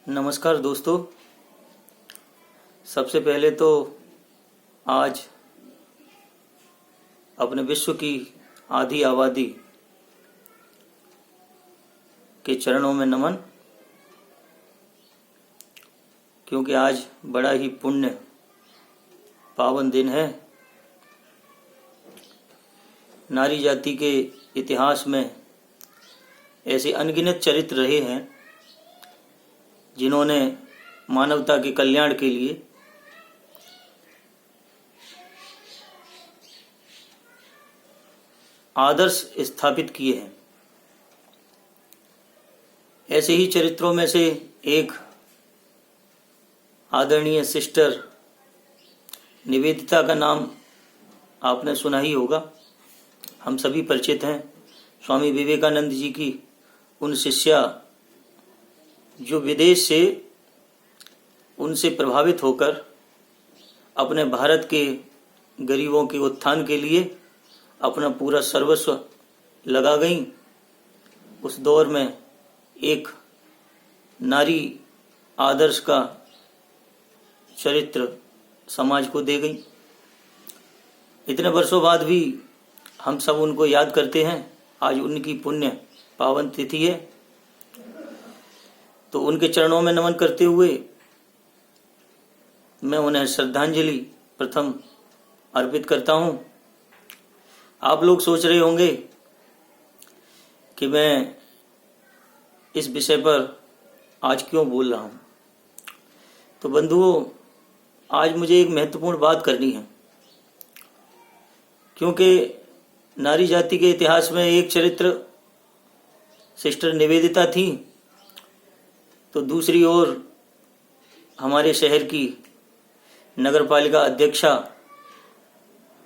नमस्कार दोस्तों। सबसे पहले तो आज अपने विश्व की आधी आबादी के चरणों में नमन, क्योंकि आज बड़ा ही पुण्य पावन दिन है। नारी जाति के इतिहास में ऐसे अनगिनत चरित्र रहे हैं जिन्होंने मानवता के कल्याण के लिए आदर्श स्थापित किए हैं। ऐसे ही चरित्रों में से एक आदरणीय सिस्टर निवेदिता का नाम आपने सुना ही होगा। हम सभी परिचित हैं। स्वामी विवेकानंद जी की उन शिष्या जो विदेश से उनसे प्रभावित होकर अपने भारत के गरीबों के उत्थान के लिए अपना पूरा सर्वस्व लगा गईं। उस दौर में एक नारी आदर्श का चरित्र समाज को दे गई। इतने वर्षों बाद भी हम सब उनको याद करते हैं। आज उनकी पुण्य पावन तिथि है, तो उनके चरणों में नमन करते हुए मैं उन्हें श्रद्धांजलि प्रथम अर्पित करता हूं। आप लोग सोच रहे होंगे कि मैं इस विषय पर आज क्यों बोल रहा हूं। तो बंधुओं, आज मुझे एक महत्वपूर्ण बात करनी है, क्योंकि नारी जाति के इतिहास में एक चरित्र सिस्टर निवेदिता थी, तो दूसरी ओर हमारे शहर की नगरपालिका अध्यक्षा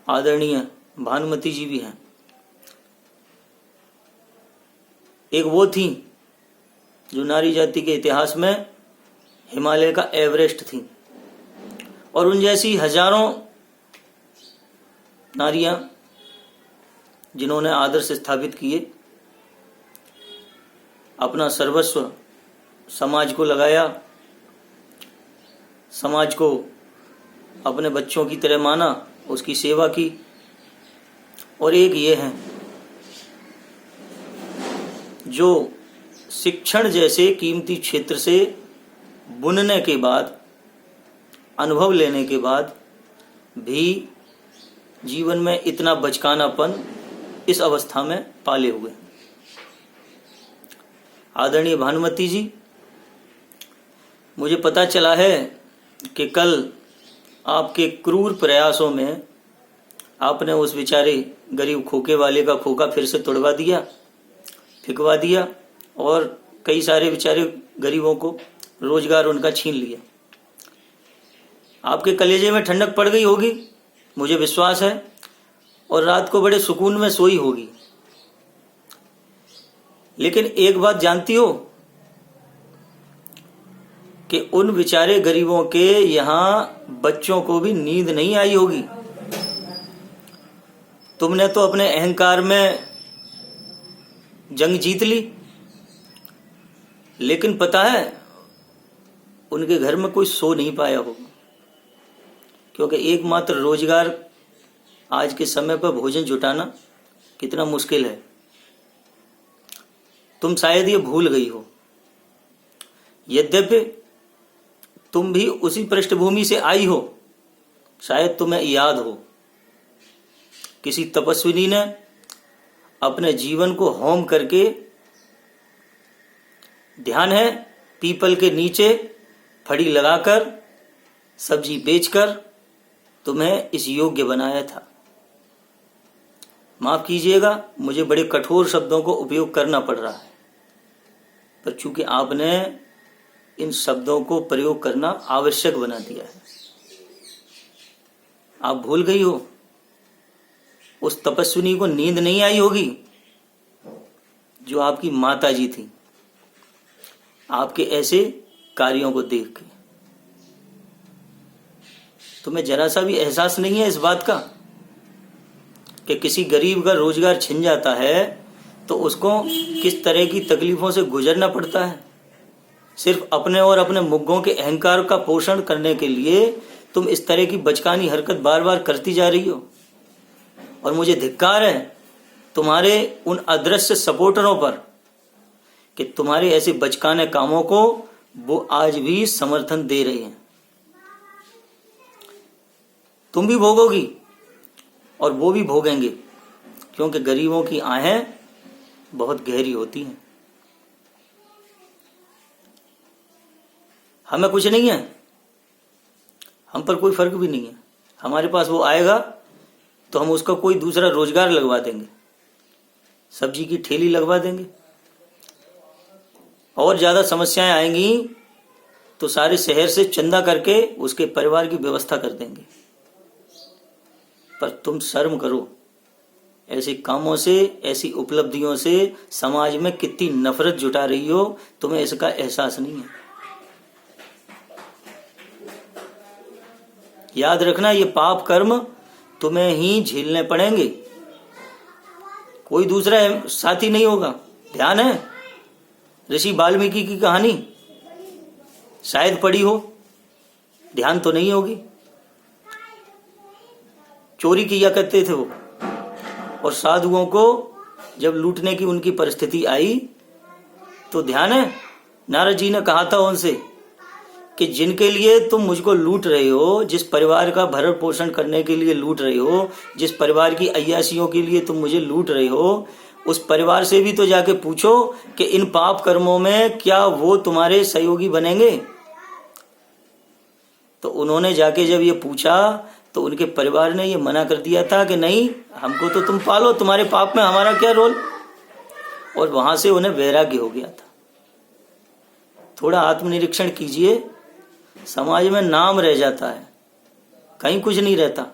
आदरणीय भानुमती जी भी हैं। एक वो थी जो नारी जाति के इतिहास में हिमालय का एवरेस्ट थी, और उन जैसी हजारों नारियां जिन्होंने आदर्श स्थापित किए, अपना सर्वस्व समाज को लगाया, समाज को अपने बच्चों की तरह माना, उसकी सेवा की। और एक ये है जो शिक्षण जैसे कीमती क्षेत्र से बुनने के बाद, अनुभव लेने के बाद भी जीवन में इतना बचकानापन इस अवस्था में पाले हुए। आदरणीय भानुमती जी, मुझे पता चला है कि कल आपके क्रूर प्रयासों में आपने उस बेचारे गरीब खोखे वाले का खोखा फिर से तोड़वा दिया, फिकवा दिया, और कई सारे बेचारे गरीबों को रोजगार उनका छीन लिया। आपके कलेजे में ठंडक पड़ गई होगी, मुझे विश्वास है, और रात को बड़े सुकून में सोई होगी। लेकिन एक बात जानती हो कि उन बेचारे गरीबों के यहां बच्चों को भी नींद नहीं आई होगी। तुमने तो अपने अहंकार में जंग जीत ली, लेकिन पता है उनके घर में कोई सो नहीं पाया होगा, क्योंकि एकमात्र रोजगार आज के समय पर भोजन जुटाना कितना मुश्किल है। तुम शायद ये भूल गई हो। यद्यपि तुम भी उसी पृष्ठभूमि से आई हो, शायद तुम्हें याद हो किसी तपस्विनी ने अपने जीवन को होम करके, ध्यान है, पीपल के नीचे फड़ी लगाकर, सब्जी बेचकर तुम्हें इस योग्य बनाया था। माफ कीजिएगा, मुझे बड़े कठोर शब्दों को उपयोग करना पड़ रहा है, पर चूंकि आपने इन शब्दों को प्रयोग करना आवश्यक बना दिया है। आप भूल गई हो, उस तपस्विनी को नींद नहीं आई होगी जो आपकी माता जी थी, आपके ऐसे कार्यों को देख के। तुम्हें जरा सा भी एहसास नहीं है इस बात का कि किसी गरीब का रोजगार छिन जाता है तो उसको किस तरह की तकलीफों से गुजरना पड़ता है। सिर्फ अपने और अपने मुग्गों के अहंकार का पोषण करने के लिए तुम इस तरह की बचकानी हरकत बार बार करती जा रही हो। और मुझे धिक्कार है तुम्हारे उन अदृश्य सपोर्टरों पर कि तुम्हारे ऐसे बचकाने कामों को वो आज भी समर्थन दे रहे हैं। तुम भी भोगोगी और वो भी भोगेंगे, क्योंकि गरीबों की आहें बहुत गहरी होती हैं। हमें कुछ नहीं है, हम पर कोई फर्क भी नहीं है। हमारे पास वो आएगा तो हम उसका कोई दूसरा रोजगार लगवा देंगे, सब्जी की ठेली लगवा देंगे। और ज्यादा समस्याएं आएंगी तो सारे शहर से चंदा करके उसके परिवार की व्यवस्था कर देंगे। पर तुम शर्म करो, ऐसे कामों से, ऐसी उपलब्धियों से समाज में कितनी नफरत जुटा रही हो, तुम्हें इसका एहसास नहीं है। याद रखना, ये पाप कर्म तुम्हें ही झेलने पड़ेंगे, कोई दूसरा साथी नहीं होगा। ध्यान है ऋषि वाल्मीकि की कहानी, शायद पढ़ी हो, ध्यान तो नहीं होगी। चोरी किया करते थे वो, और साधुओं को जब लूटने की उनकी परिस्थिति आई तो ध्यान है नारद जी ने कहा था उनसे कि जिनके लिए तुम मुझको लूट रहे हो, जिस परिवार का भरण पोषण करने के लिए लूट रहे हो, जिस परिवार की अय्यासियों के लिए तुम मुझे लूट रहे हो, उस परिवार से भी तो जाके पूछो कि इन पाप कर्मों में क्या वो तुम्हारे सहयोगी बनेंगे। तो उन्होंने जाके जब ये पूछा तो उनके परिवार ने ये मना कर दिया था कि नहीं, हमको तो तुम पालो, तुम्हारे पाप में हमारा क्या रोल। और वहां से उन्हें वैराग्य हो गया था। थोड़ा आत्मनिरीक्षण कीजिए, समाज में नाम रह जाता है, कहीं कुछ नहीं रहता।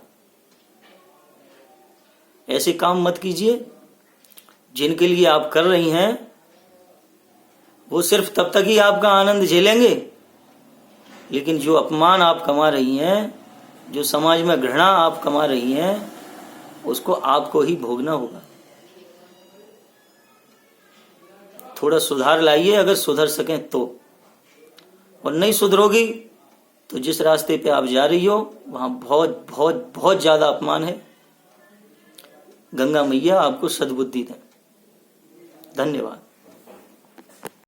ऐसे काम मत कीजिए। जिनके लिए आप कर रही हैं वो सिर्फ तब तक ही आपका आनंद झेलेंगे, लेकिन जो अपमान आप कमा रही हैं, जो समाज में घृणा आप कमा रही हैं, उसको आपको ही भोगना होगा। थोड़ा सुधार लाइए अगर सुधर सकें तो, और नहीं सुधरोगी तो जिस रास्ते पे आप जा रही हो वहां बहुत बहुत बहुत ज्यादा अपमान है। गंगा मैया आपको सद्बुद्धि दें। धन्यवाद।